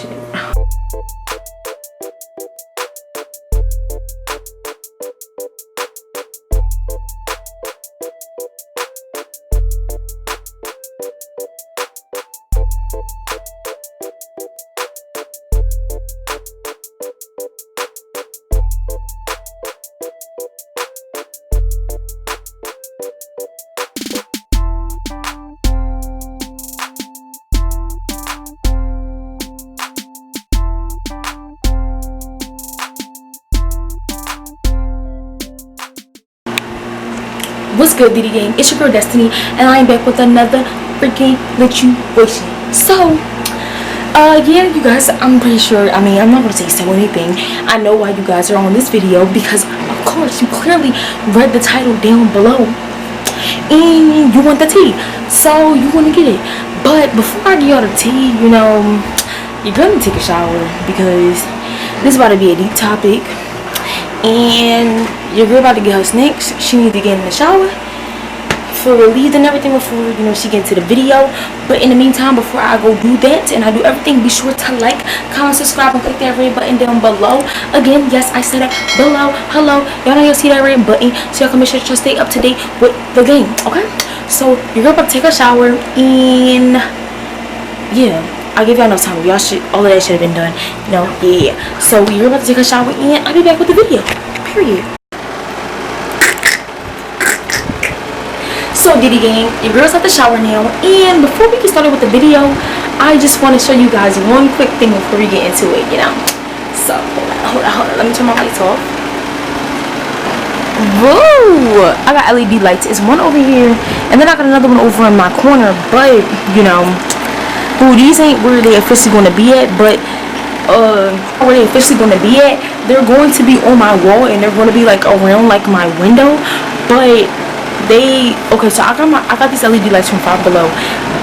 shit. What's good, Deedee Gang? It's your girl Destiny, and I am back with another freaking situation. So, yeah, you guys, I'm pretty sure, I'm not gonna say anything. I know why you guys are on this video, because of course you clearly read the title down below and you want the tea, so you want to get it. But before I give y'all the tea, you're gonna take a shower, because this is about to be a deep topic. And your girl about to get her snacks. She needs to get in the shower, feel relieved and everything before she get into the video. But in the meantime, before I go do that and I do everything, be sure to like, comment, subscribe, and click that red button down below. Again, yes, I said that below. Hello, y'all know y'all see that red button, so y'all can make sure to stay up to date with the game. Okay, so your girl about to take a shower, and yeah, I'll give y'all enough time. Y'all should, all of that should have been done. Yeah. So you're about to take a shower, and I'll be back with the video. Period. So Deedee Gang, your girl's at the shower now, and before we get started with the video, I just want to show you guys one quick thing before we get into it. So hold on. Let me turn my lights off. Whoa! I got LED lights. It's one over here, and then I got another one over in my corner. But ooh, these ain't where they officially going to be at, but where they officially going to be at, they're going to be on my wall, and they're going to be like around like my window. But so I got these LED lights from Five Below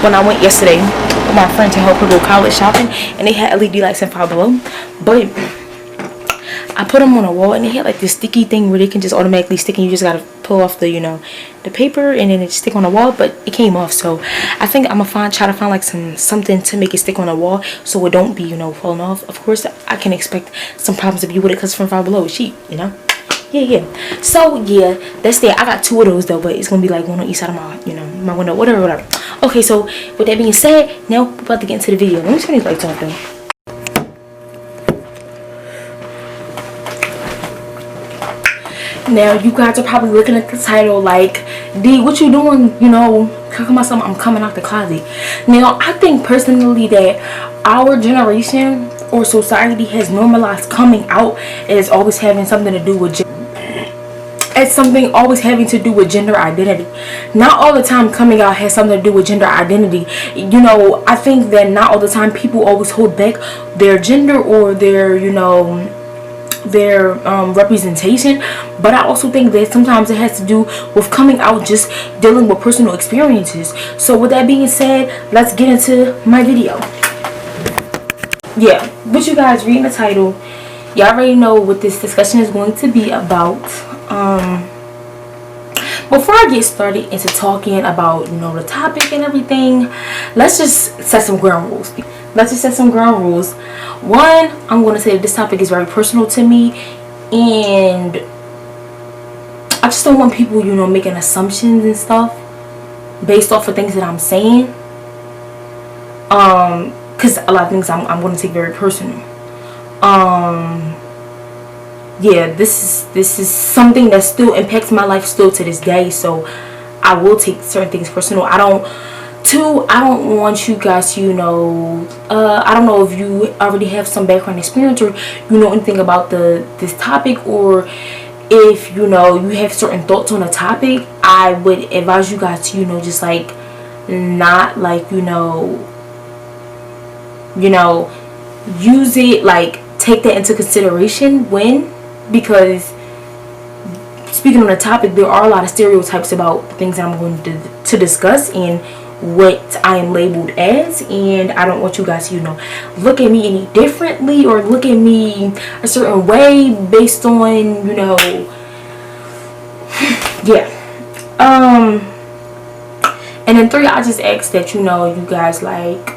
when I went yesterday with my friend to help her go college shopping, and they had LED lights in Five Below. But I put them on a wall, and they had like this sticky thing where they can just automatically stick, and you just gotta pull off the the paper, and then it stick on the wall. But it came off, so I think I'm gonna try to find like something to make it stick on the wall, so it don't be falling off. Of course, I can expect some problems to be with it, because from Five Below it's cheap, yeah. So yeah, that's there. I got two of those though, but it's gonna be like one on each side of my my window, whatever. Okay, so with that being said, now we're about to get into the video. Let me turn these lights off though. Now you guys are probably looking at the title like, D, what you doing? Talking about something, I'm coming out the closet. Now I think personally that our generation or society has normalized coming out as always having something to do with gender identity. Not all the time coming out has something to do with gender identity. I think that not all the time people always hold back their gender or their their representation, but I also think that sometimes it has to do with coming out, just dealing with personal experiences. So with that being said, let's get into my video. Yeah, but you guys reading the title, y'all already know what this discussion is going to be about. Before I get started into talking about the topic and everything, let's just set some ground rules. One, I'm going to say that this topic is very personal to me, and I just don't want people making assumptions and stuff based off of things that I'm saying, because a lot of things I'm going to take very personal. Yeah, this is something that still impacts my life still to this day, so I will take certain things personal. I don't want you guys to I don't know if you already have some background experience or anything about this topic, or if you have certain thoughts on a topic. I would advise you guys to just like not like use it, like take that into consideration because speaking on the topic, there are a lot of stereotypes about things that I'm going to discuss and what I am labeled as, and I don't want you guys to look at me any differently or look at me a certain way based on yeah. And then 3, I just ask that you guys like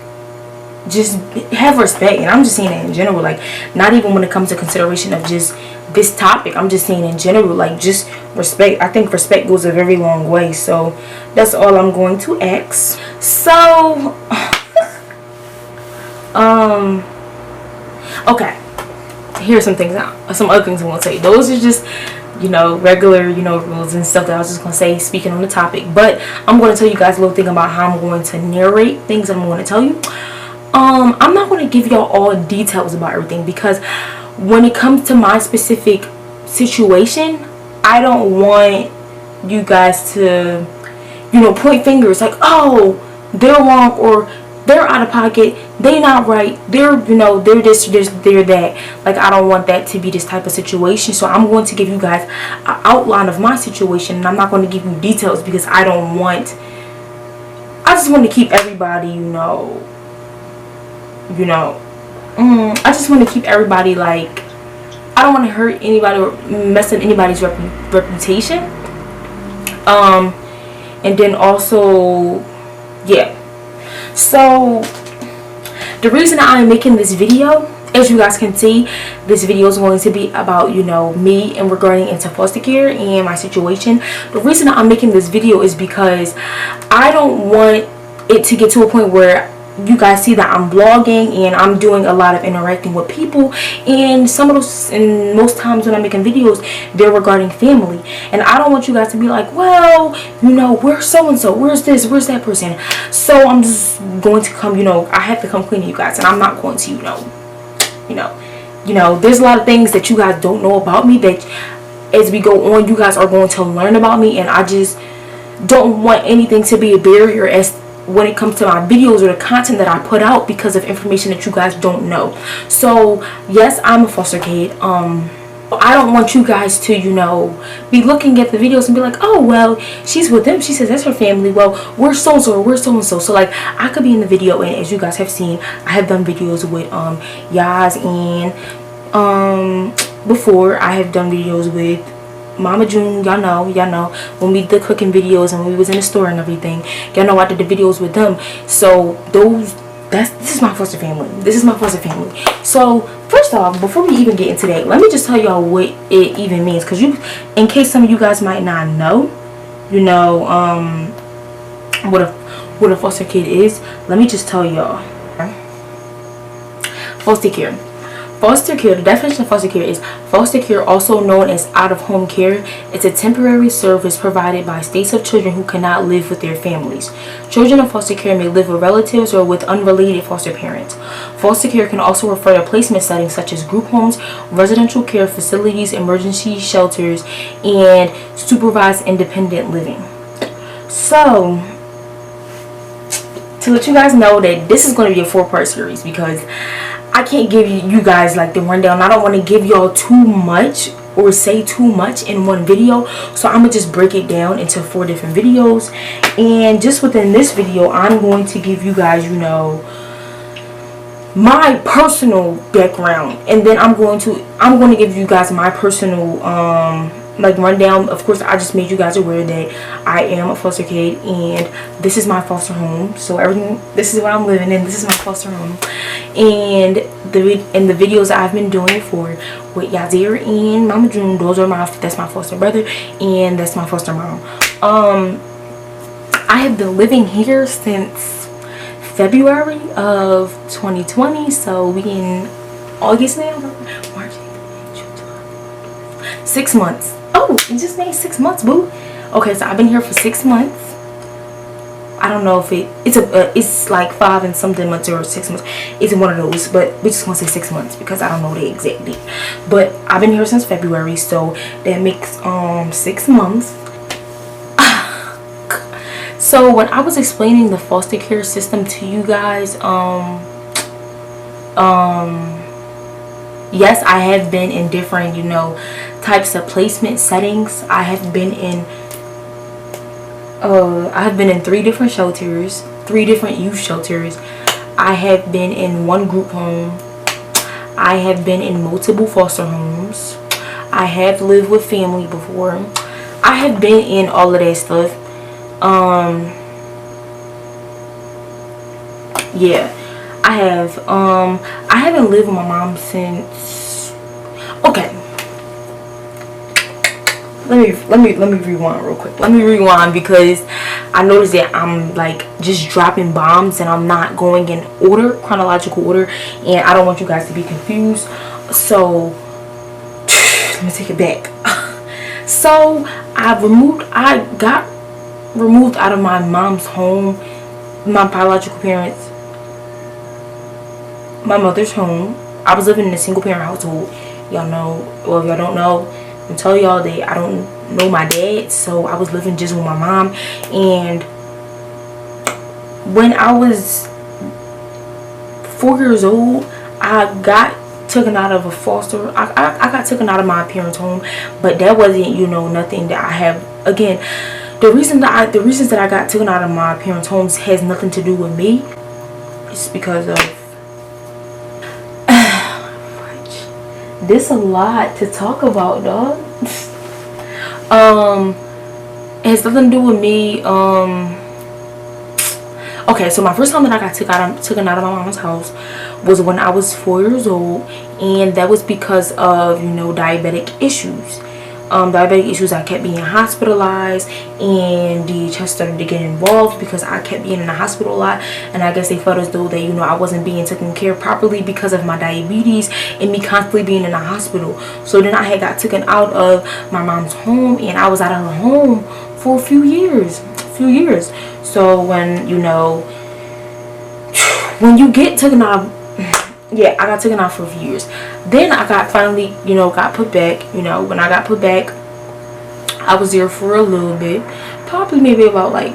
just have respect. And I'm just saying that in general, like, not even when it comes to consideration of just this topic. I'm just saying in general, like, just respect. I think respect goes a very long way. So that's all I'm going to ask. So okay, here's some things now, some other things I want to say. Those are just, you know, regular, you know, rules and stuff that I was just going to say speaking on the topic. But I'm going to tell you guys a little thing about how I'm going to narrate things I'm going to tell you. I'm not going to give y'all all details about everything, because when it comes to my specific situation, I don't want you guys to, you know, point fingers like, oh, they're wrong, or they're out of pocket, they not right, they're, you know, they're this, they're that. Like, I don't want that to be this type of situation. So I'm going to give you guys an outline of my situation, and I'm not going to give you details, because I just want to keep everybody, I just want to keep everybody, like, I don't want to hurt anybody or mess up anybody's reputation. And then also, yeah. So the reason I'm making this video, as you guys can see, this video is going to be about, you know, me and regarding into foster care and my situation. The reason I'm making this video is because I don't want it to get to a point where you guys see that I'm vlogging and I'm doing a lot of interacting with people, and some of those, and most times when I'm making videos, they're regarding family, and I don't want you guys to be like, well, you know, where's so and so, where's this, where's that person. So I'm just going to come, you know, I have to come clean to you guys, and I'm not going to, you know, there's a lot of things that you guys don't know about me that as we go on, you guys are going to learn about me, and I just don't want anything to be a barrier as when it comes to my videos or the content that I put out, because of information that you guys don't know. So yes, I'm a foster kid. I don't want you guys to, you know, be looking at the videos and be like, oh, well, she's with them, she says that's her family, well, we're so and so, or we're so and so. So like, I could be in the video, and as you guys have seen, I have done videos with Yaz, and before I have done videos with Mama June. Y'all know when we did cooking videos and we was in the store and everything, y'all know I did the videos with them. So this is my foster family. This is my foster family. So first off, before we even get into that, let me just tell y'all what it even means, because in case some of you guys might not know, you know, what a foster kid is. Let me just tell y'all. Foster care. Foster care, the definition of foster care is foster care, also known as out-of-home care. It's a temporary service provided by states of children who cannot live with their families. Children in foster care may live with relatives or with unrelated foster parents. Foster care can also refer to placement settings such as group homes, residential care facilities, emergency shelters, and supervised independent living. So, to let you guys know that this is going to be a 4-part series, because I can't give you guys like the rundown. I don't want to give y'all too much or say too much in one video, so I'm gonna just break it down into 4 different videos. And just within this video, I'm going to give you guys, you know, my personal background, and then I'm going to give you guys my personal like rundown. Of course, I just made you guys aware that I am a foster kid, and this is my foster home. So everything, this is what I'm living in. This is my foster home, and the videos that I've been doing for with Yazir and Mama June, that's my foster brother, and that's my foster mom. I have been living here since February of 2020. So we in August now, March, 6 months. Oh, it just made 6 months, boo. Okay, so I've been here for 6 months. I don't know if it's like 5 and something months or 6 months. It's one of those, but we just gonna say 6 months because I don't know the exact date. But I've been here since February, so that makes 6 months. So when I was explaining the foster care system to you guys, yes, I have been in different, you know, types of placement settings. I have been in 3 different shelters, 3 different youth shelters. I have been in 1 group home. I have been in multiple foster homes. I have lived with family before. I have been in all of that stuff. Yeah, I I have. I haven't lived with my mom since. Okay. Let me rewind real quick. Let me rewind because I noticed that I'm like just dropping bombs and I'm not going in order, chronological order, and I don't want you guys to be confused. So let me take it back. So I got removed out of my mom's home, my biological parents, my mother's home. I was living in a single parent household. Y'all know, well, if y'all don't know, I'm telling y'all that I don't know my dad, so I was living just with my mom. And when I was 4 years old, I got taken out of a foster. I got taken out of my parents' home, but that wasn't, you know, nothing that I have. Again, the reasons that I got taken out of my parents' homes has nothing to do with me. It's because of this a lot to talk about, dog. It has nothing to do with me. Okay, so my first time that I got taken out of my mom's house was when I was 4 years old, and that was because of, you know, diabetic issues. I kept being hospitalized, and DHS started to get involved because I kept being in the hospital a lot, and I guess they felt as though that, you know, I wasn't being taken care of properly because of my diabetes and me constantly being in the hospital. So then I had got taken out of my mom's home, and I was out of her home for a few years. So when, you know, when you get taken out of, yeah, I got taken out for a few years. Then I got finally, you know, got put back. You know, when I got put back, I was there for a little bit, probably maybe about like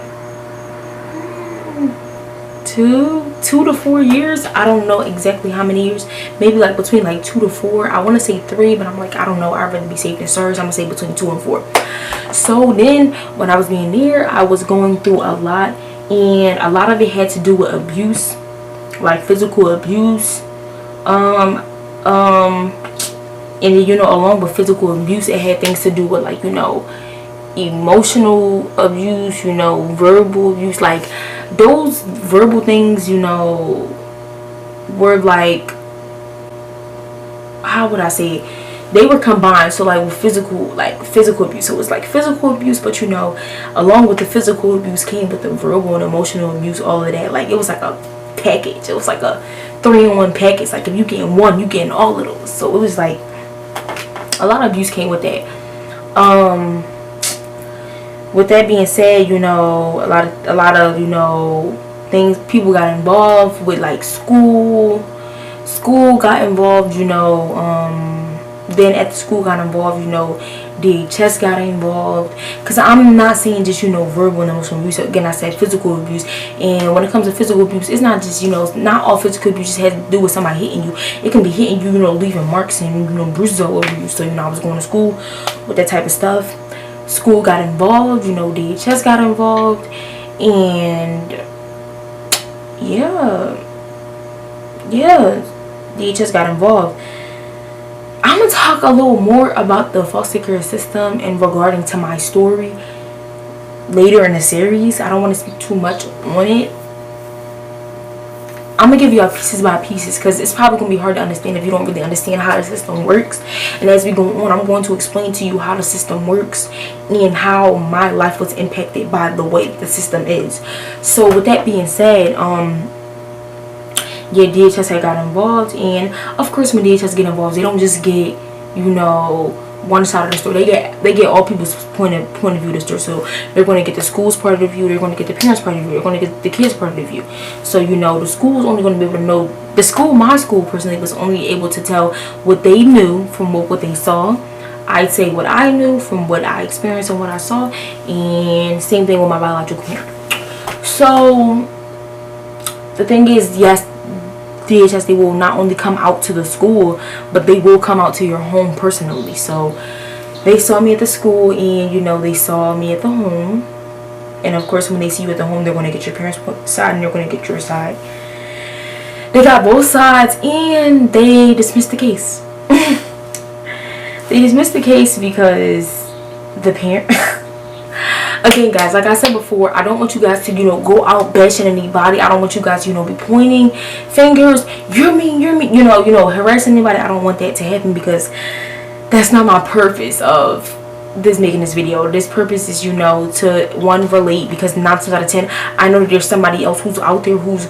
two to 4 years. I don't know exactly how many years, maybe like between like 2 to 4. I want to say 3, but I'm like, I don't know, I'd rather be safe than sorry, so I'm gonna say between 2 and 4. So then when I was being there, I was going through a lot, and a lot of it had to do with abuse, like physical abuse, and you know, along with physical abuse, it had things to do with, like, you know, emotional abuse, you know, verbal abuse. Like those verbal things, you know, were like, how would I say it? They were combined. So like with physical abuse, so it was like physical abuse, but you know, along with the physical abuse came with the verbal and emotional abuse, all of that. Like it was like a package. It was like a 3-in-1 package. Like if you getting one, you getting all of those. So it was like a lot of abuse came with that. With that being said, you know, a lot of you know, things, people got involved with, like school got involved, you know. Then at the school got involved, you know, DHS got involved, because I'm not saying just, you know, verbal and emotional abuse. Again, I said physical abuse. And when it comes to physical abuse, it's not just, you know, not all physical abuse just has to do with somebody hitting you. It can be hitting you, you know, leaving marks and, you know, bruises all over you. So, you know, I was going to school with that type of stuff. School got involved, you know, DHS got involved, and yeah, DHS got involved. I'm gonna talk a little more about the foster care system and regarding to my story later in the series. I don't want to speak too much on it. I'm gonna give you all pieces by pieces, because it's probably gonna be hard to understand if you don't really understand how the system works. And as we go on, I'm going to explain to you how the system works and how my life was impacted by the way the system is. So with that being said, yeah, DHS had got involved, and of course when DHS get involved, they don't just get, you know, one side of the story. They get all people's point of view of the story. So they're going to get the school's part of the view, they're going to get the parents' part of the view, they're going to get the kids' part of the view. So, you know, the school's only going to be able to know, my school personally was only able to tell what they knew from what they saw. I'd say what I knew from what I experienced and what I saw, and same thing with my biological parent. So the thing is, yes, DHS, they will not only come out to the school, but they will come out to your home personally. So they saw me at the school, and you know, they saw me at the home, and of course when they see you at the home, they're going to get your parents' side and they're going to get your side. They got both sides, and they dismissed the case. They dismissed the case because the parent Again, guys, like I said before, I don't want you guys to, you know, go out bashing anybody. I don't want you guys, you know, be pointing fingers. You're mean, you know, harassing anybody. I don't want that to happen, because that's not my purpose of making this video. This purpose is, you know, to relate, because 9 times out of 10 I know that there's somebody else who's out there who's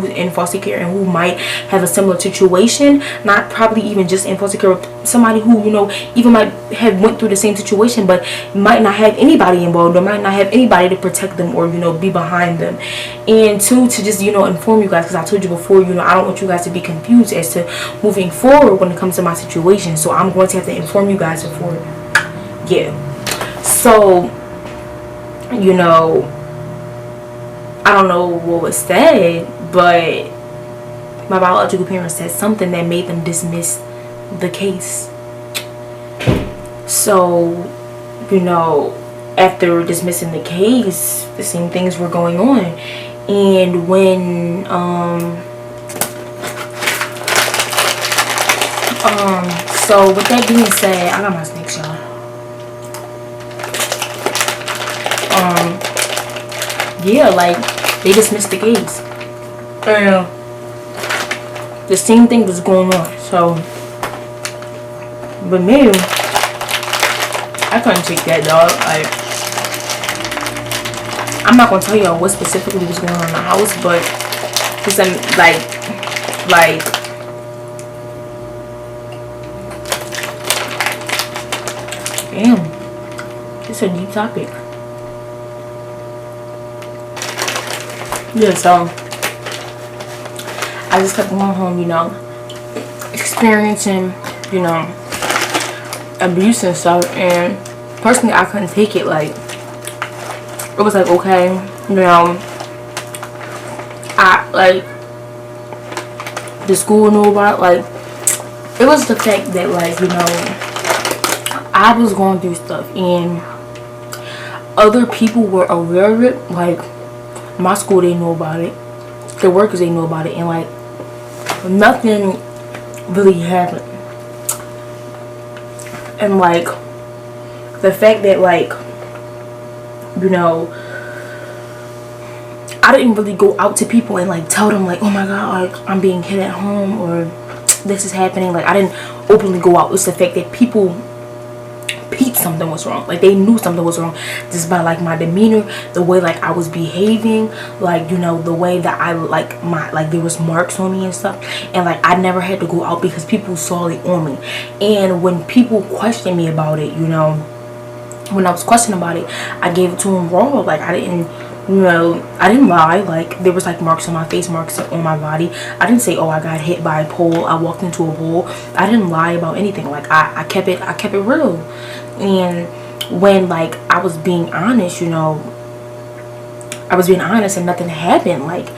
in foster care and who might have a similar situation, not probably even just in foster care, somebody who, you know, even might have went through the same situation but might not have anybody involved, or might not have anybody to protect them or, you know, be behind them. And two, to just, you know, inform you guys, because I told you before, you know, I don't want you guys to be confused as to moving forward when it comes to my situation. So I'm going to have to inform you guys before. Yeah. So, you know, I don't know what was said, but my biological parents said something that made them dismiss the case. So, you know, after dismissing the case, the same things were going on. And when so with that being said, I got my snakes, y'all. Yeah, like, they dismissed the case. And the same thing was going on. So, but me, I couldn't take that, dog. Like, I'm not gonna tell y'all what specifically was going on in the house, but just like, damn, it's a deep topic. Yeah, so I just kept going home, you know, experiencing, you know, abuse and stuff. And personally, I couldn't take it. Like, it was like, okay, you know, the school knew about it. Like, it was the fact that, like, you know, I was going through stuff and other people were aware of it. Like, my school, they know about it, the workers, they know about it, and like nothing really happened. And like the fact that, like, you know, I didn't really go out to people and like tell them like, oh my god, like, I'm being hit at home or this is happening. Like, I didn't openly go out. It's the fact that people peeped something was wrong. Like, they knew something was wrong just by like my demeanor, the way like I was behaving, like, you know, the way that I like there was marks on me and stuff. And like, I never had to go out because people saw it on me. And when people questioned me about it, you know, when I was questioning about it, I gave it to them raw. Like, I didn't, you know, I didn't lie. Like, there was like marks on my face, marks on my body. I didn't say, oh, I got hit by a pole, I walked into a hole. I didn't lie about anything. Like, I kept it real. And when like I was being honest, you know, I was being honest and nothing happened. Like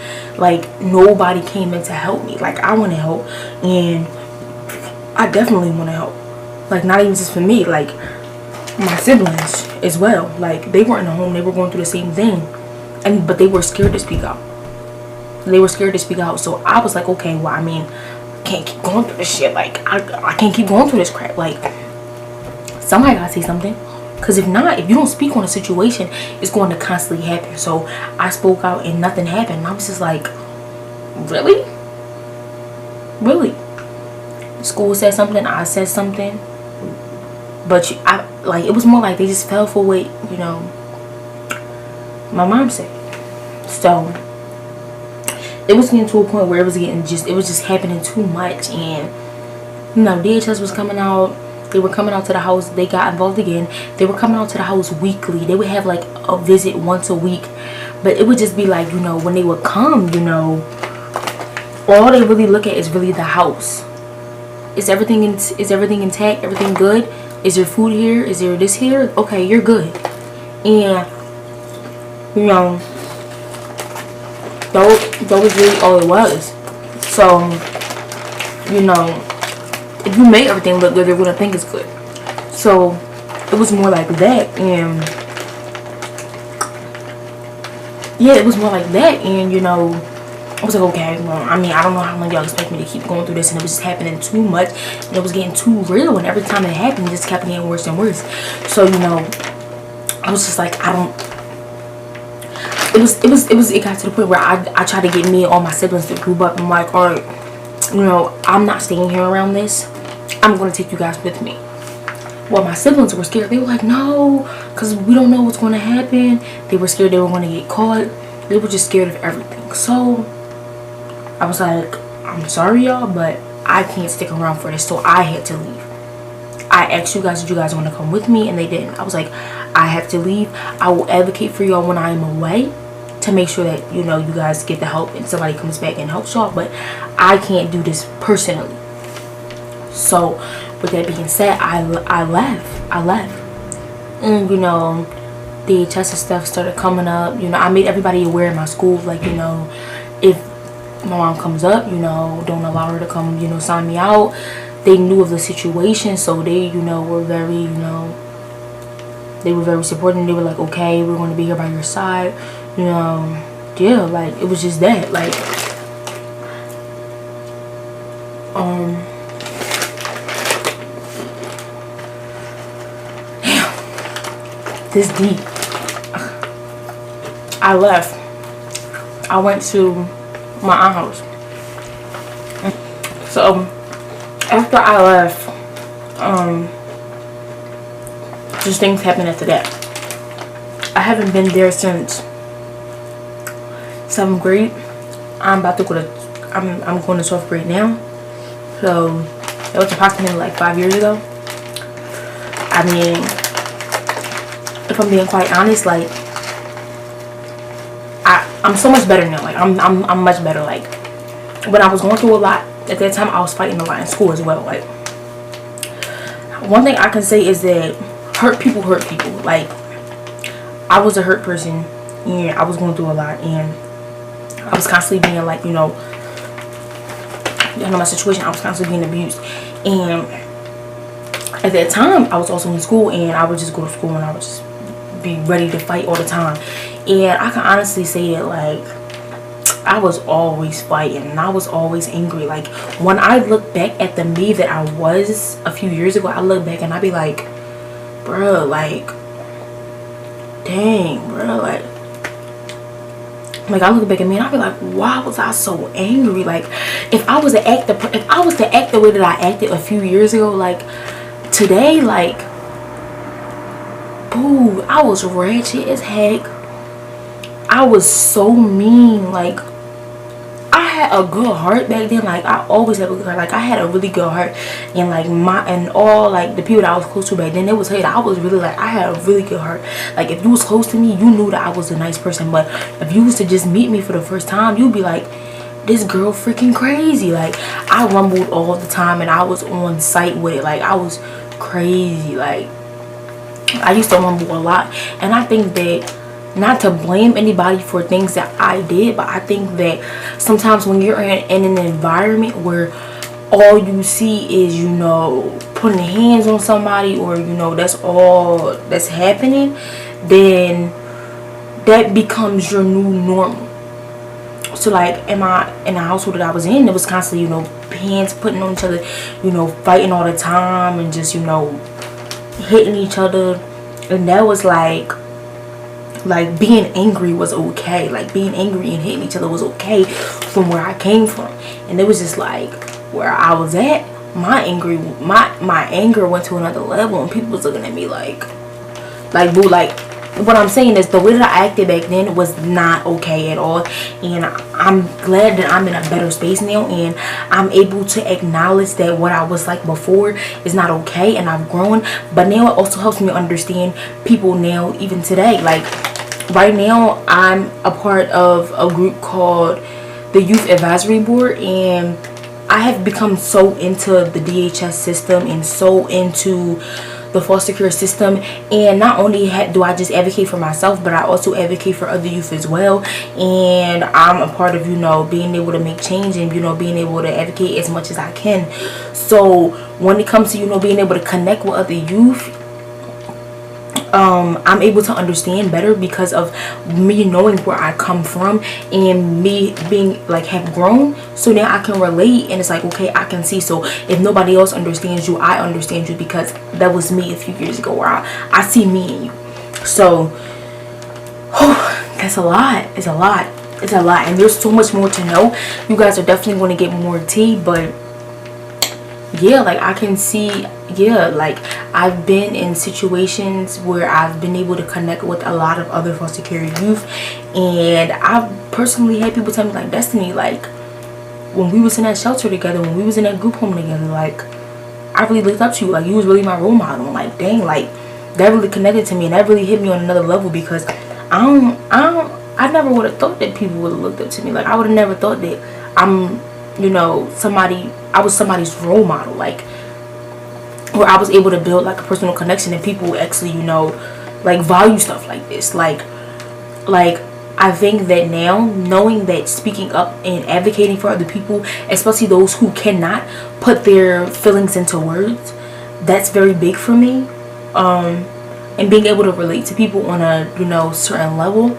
nobody came in to help me. Like, I want to help, and I definitely want to help. Like, not even just for me, like my siblings as well. Like, they weren't at home, they were going through the same thing, but they were scared to speak out. So I was like, okay, well, I mean, I can't keep going through this shit. Like, I can't keep going through this crap. Like, somebody gotta say something, because if not, if you don't speak on a situation, it's going to constantly happen. So I spoke out and nothing happened. And I was just like, really? School said something, I said something, but like, it was more like they just fell for what, you know, my mom said. So it was getting to a point where it was just happening too much. And, you know, DHS was coming out. They were coming out to the house. They got involved again. They were coming out to the house weekly. They would have like a visit once a week. But it would just be like, you know, when they would come, you know, all they really look at is really the house. Is everything intact? Everything good? Is there food here? Is there this here? Okay, you're good. And, you know, that was really all it was. So, you know, if you make everything look good, they're gonna think it's good. So it was more like that. And yeah, it was more like that. And, you know, I was like, okay, well, I mean, I don't know how long y'all expect me to keep going through this, and it was just happening too much, and it was getting too real, and every time it happened, it just kept getting worse and worse. So, you know, I was just like, I don't it got to the point where I tried to get me and all my siblings to group up. I'm like, all right, you know, I'm not staying here around this. I'm going to take you guys with me. Well, my siblings were scared. They were like, no, because we don't know what's going to happen. They were scared they were going to get caught. They were just scared of everything. So I was like, I'm sorry, y'all, but I can't stick around for this. So I had to leave. I asked you guys, did you guys want to come with me? And they didn't. I was like, I have to leave. I will advocate for y'all when I am away to make sure that, you know, you guys get the help and somebody comes back and helps y'all. But I can't do this personally. So with that being said, I left. And, you know, DHS and stuff started coming up. You know, I made everybody aware in my school, like, you know, if my mom comes up, you know, don't allow her to come, you know, sign me out. They knew of the situation, so they, you know, were very, you know, they were very supportive. They were like, okay, we're going to be here by your side, you know. Yeah, like, it was just that, like, damn, this deep. I left. I went to my aunt's house. So after I left, just things happened after that. I haven't been there since 7th grade. I'm about to go to, I'm going to 12th grade now. So that was approximately like 5 years ago. I mean, if I'm being quite honest, like, I'm so much better now. Like, I'm much better. Like, when I was going through a lot at that time, I was fighting a lot in school as well. Like, one thing I can say is that hurt people hurt people. Like, I was a hurt person and I was going through a lot, and I was constantly being, like, you know my situation. I was constantly being abused, and at that time I was also in school, and I would just go to school and I would just be ready to fight all the time. And I can honestly say that, like, I was always fighting and I was always angry. Like, when I look back at the me that I was a few years ago, I look back and I be like, bruh, like, dang, bruh, like I look back at me and I be like, why was I so angry? Like, if I was to act the way that I acted a few years ago, like, today, like, boo, I was ratchet as heck. I was so mean. Like, I had a good heart back then. Like, I always have a good heart. Like, I had a really good heart, and like all like the people that I was close to back then, they would say that I was really, like, I had a really good heart. Like, if you was close to me, you knew that I was a nice person. But if you was to just meet me for the first time, you'd be like, this girl freaking crazy. Like, I rumbled all the time and I was on site with it. Like, I was crazy. Like, I used to rumble a lot. And I think that, not to blame anybody for things that I did, but I think that sometimes when you're in an environment where all you see is, you know, putting hands on somebody, or, you know, that's all that's happening, then that becomes your new normal. So, like, in the household that I was in, it was constantly, you know, hands putting on each other, you know, fighting all the time, and just, you know, hitting each other. And that was like being angry was okay. Like, being angry and hitting each other was okay from where I came from. And it was just like, where I was at, my anger went to another level, and people was looking at me like boo. Like, what I'm saying is, the way that I acted back then was not okay at all. And I'm glad that I'm in a better space now, and I'm able to acknowledge that what I was like before is not okay, and I've grown. But now it also helps me understand people now, even today. Like, right now I'm a part of a group called the Youth Advisory Board, and I have become so into the DHS system and so into the foster care system. And not only do I just advocate for myself, but I also advocate for other youth as well. And I'm a part of, you know, being able to make change, and, you know, being able to advocate as much as I can. So when it comes to, you know, being able to connect with other youth, I'm able to understand better because of me knowing where I come from, and me being, like, have grown. So now I can relate, and it's like, okay, I can see. So if nobody else understands you, I understand you, because that was me a few years ago, where I see me in you. So That's a lot. It's a lot. It's a lot, and there's so much more to know. You guys are definitely going to get more tea, but yeah, like I can see, yeah, like I've been in situations where I've been able to connect with a lot of other foster care youth, and I've personally had people tell me like, Destiny, like when we was in that shelter together, when we was in that group home together, like I really looked up to you, like you was really my role model. Like dang, like that really connected to me, and that really hit me on another level, because I never would have thought that people would have looked up to me. Like I would have never thought that I'm, you know, I was somebody's role model, like where I was able to build like a personal connection, and people actually, you know, like value stuff like this. Like I think that now, knowing that speaking up and advocating for other people, especially those who cannot put their feelings into words, that's very big for me. And being able to relate to people on a, you know, certain level,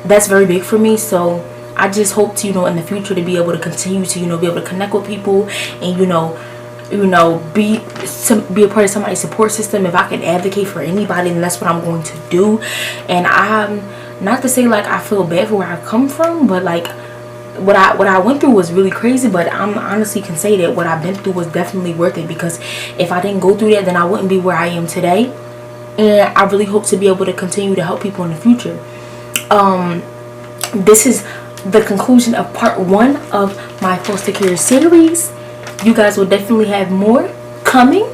that's very big for me. So I just hope to, you know, in the future to be able to continue to, you know, be able to connect with people, and you know, be a part of somebody's support system. If I can advocate for anybody, then that's what I'm going to do. And I'm not to say like I feel bad for where I come from, but like what I went through was really crazy, but I'm honestly can say that what I've been through was definitely worth it, because if I didn't go through that, then I wouldn't be where I am today. And I really hope to be able to continue to help people in the future. This is the conclusion of part 1 of my foster care series. You guys will definitely have more coming,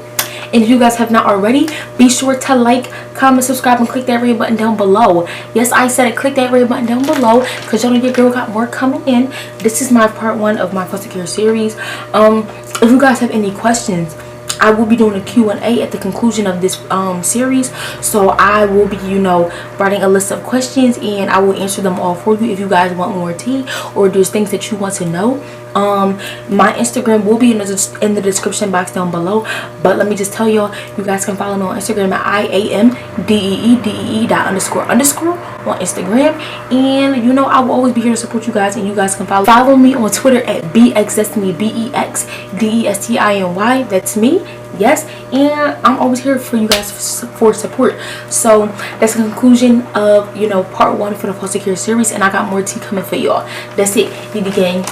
and if you guys have not already, be sure to like, comment, subscribe, and click that red button down below. Yes, I said it, click that red button down below, because y'all know your girl got more coming in. This is my part 1 of my foster care series. If you guys have any questions, I will be doing a Q&A at the conclusion of this series. So I will be, you know, writing a list of questions, and I will answer them all for you if you guys want more tea, or there's things that you want to know. My Instagram will be in the description box down below, but let me just tell y'all, you guys can follow me on Instagram at IAMDEEDEE.__ on Instagram, and you know I will always be here to support you guys, and you guys can follow me on Twitter at BXDestiny, BEXDESTINY. That's me. Yes, and I'm always here for you guys for support. So that's the conclusion of, you know, part 1 for the foster care series, and I got more tea coming for y'all. That's it, Deedee gang.